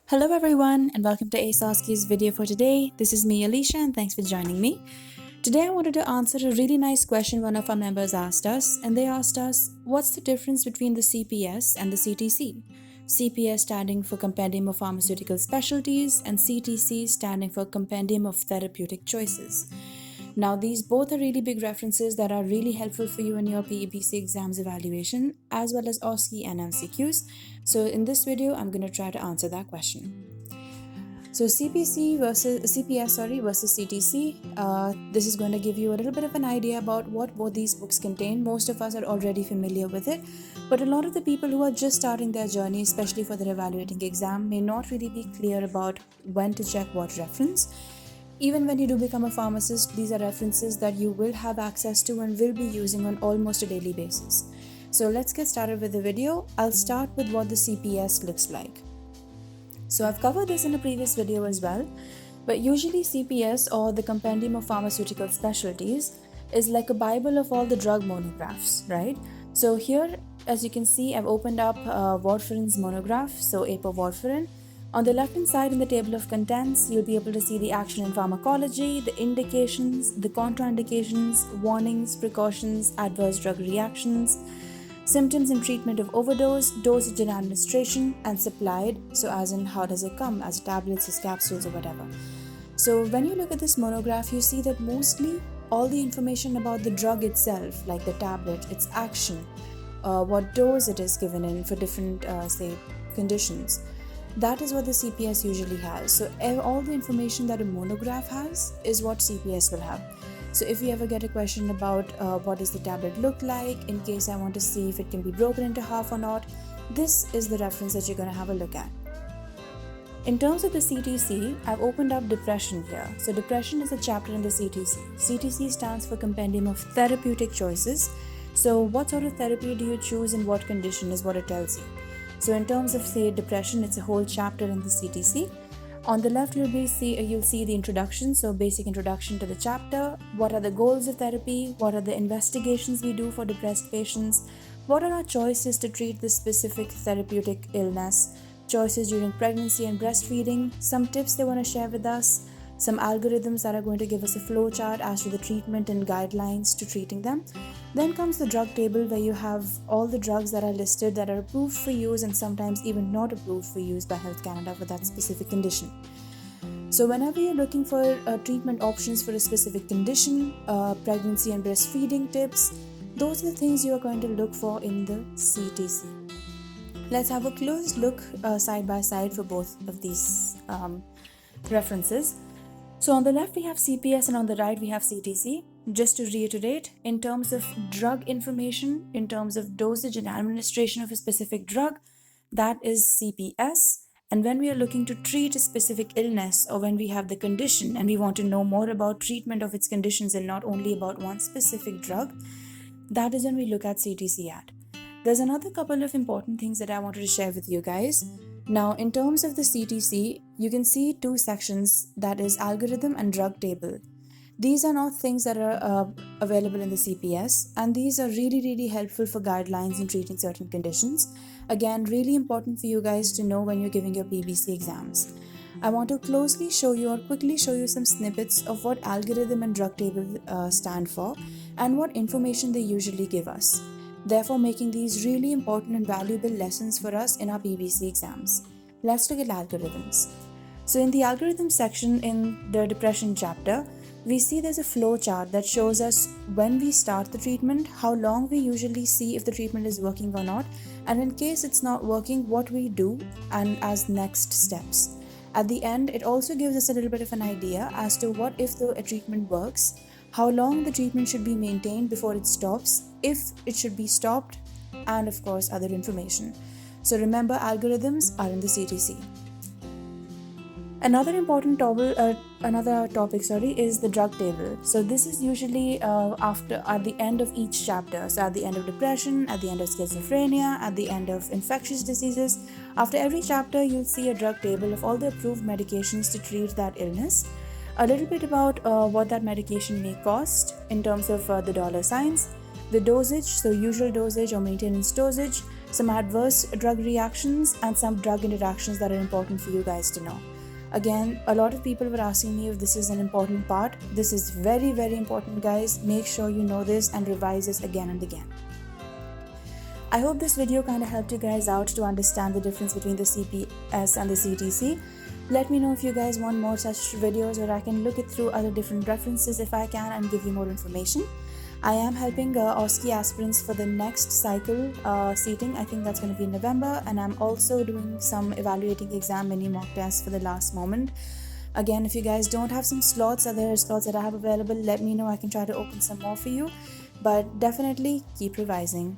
Hello everyone and welcome to AceOSCE's video for today. This is me Alicia and thanks for joining me. Today I wanted to answer a really nice question one of our members asked us, and they asked us, what's the difference between the CPS and the CTC? CPS standing for Compendium of Pharmaceutical Specialties and CTC standing for Compendium of Therapeutic Choices. Now, these both are really big references that are really helpful for you in your PEBC exams evaluation as well as OSCE and MCQs. So in this video, I'm going to try to answer that question. So CPS versus CTC, this is going to give you a little bit of an idea about what both these books contain. Most of us are already familiar with it, but a lot of the people who are just starting their journey, especially for their evaluating exam, may not really be clear about when to check what reference. Even when you do become a pharmacist, these are references that you will have access to and will be using on almost a daily basis. So let's get started with the video. I'll start with what the CPS looks like. So I've covered this in a previous video as well, but usually CPS, or the Compendium of Pharmaceutical Specialties, is like a Bible of all the drug monographs, right? So here, as you can see, I've opened up warfarin's monograph, so apowarfarin. On the left-hand side in the table of contents, you'll be able to see the action in pharmacology, the indications, the contraindications, warnings, precautions, adverse drug reactions, symptoms and treatment of overdose, dosage and administration, and supplied, so as in how does it come, as tablets, as capsules, or whatever. So when you look at this monograph, you see that mostly all the information about the drug itself, like the tablet, its action, what dose it is given in for different, conditions, that is what the CPS usually has. So all the information that a monograph has is what CPS will have. So if you ever get a question about what does the tablet look like, in case I want to see if it can be broken into half or not, this is the reference that you're going to have a look at. In terms of the CTC, I've opened up depression here. So depression is a chapter in the CTC. CTC stands for Compendium of Therapeutic Choices. So what sort of therapy do you choose in what condition is what it tells you. So in terms of, say, depression, it's a whole chapter in the CTC. On the left, you'll see the introduction, so basic introduction to the chapter. What are the goals of therapy? What are the investigations we do for depressed patients? What are our choices to treat this specific therapeutic illness? Choices during pregnancy and breastfeeding. Some tips they want to share with us. Some algorithms that are going to give us a flow chart as to the treatment and guidelines to treating them. Then comes the drug table, where you have all the drugs that are listed that are approved for use and sometimes even not approved for use by Health Canada for that specific condition. So whenever you're looking for treatment options for a specific condition, pregnancy and breastfeeding tips, those are the things you are going to look for in the CTC. Let's have a close look side by side for both of these references. So on the left we have CPS and on the right we have CTC. Just to reiterate, in terms of drug information, in terms of dosage and administration of a specific drug, that is CPS. And when we are looking to treat a specific illness, or when we have the condition and we want to know more about treatment of its conditions and not only about one specific drug, that is when we look at CTC at. There's another couple of important things that I wanted to share with you guys. Now, in terms of the CTC, you can see two sections, that is algorithm and drug table. These are not things that are available in the CPS, and these are really helpful for guidelines in treating certain conditions. Again, really important for you guys to know when you're giving your PEBC exams. I want to quickly show you some snippets of what algorithm and drug table stand for and what information they usually give us, therefore making these really important and valuable lessons for us in our PEBC exams. Let's look at algorithms. So in the algorithm section in the depression chapter, we see there's a flow chart that shows us when we start the treatment, how long we usually see if the treatment is working or not, and in case it's not working, what we do and as next steps. At the end, it also gives us a little bit of an idea as to what if the treatment works, how long the treatment should be maintained before it stops, if it should be stopped, and of course other information. So remember, algorithms are in the CTC. Another important topic is the drug table. So this is usually at the end of each chapter. So at the end of depression, at the end of schizophrenia, at the end of infectious diseases. After every chapter, you'll see a drug table of all the approved medications to treat that illness. A little bit about what that medication may cost in terms of the dollar signs. The dosage, so usual dosage or maintenance dosage. some adverse drug reactions, and some drug interactions that are important for you guys to know. Again, a lot of people were asking me if this is an important part. This is very, very important, guys. Make sure you know this and revise this again and again. I hope this video kind of helped you guys out to understand the difference between the CPS and the CTC. Let me know if you guys want more such videos where I can look it through other different references if I can and give you more information. I am helping OSCE aspirants for the next cycle seating. I think that's going to be in November, and I'm also doing some evaluating exam mini mock tests for the last moment. Again, if you guys don't have some slots, other slots that I have available, let me know. I can try to open some more for you, but definitely keep revising.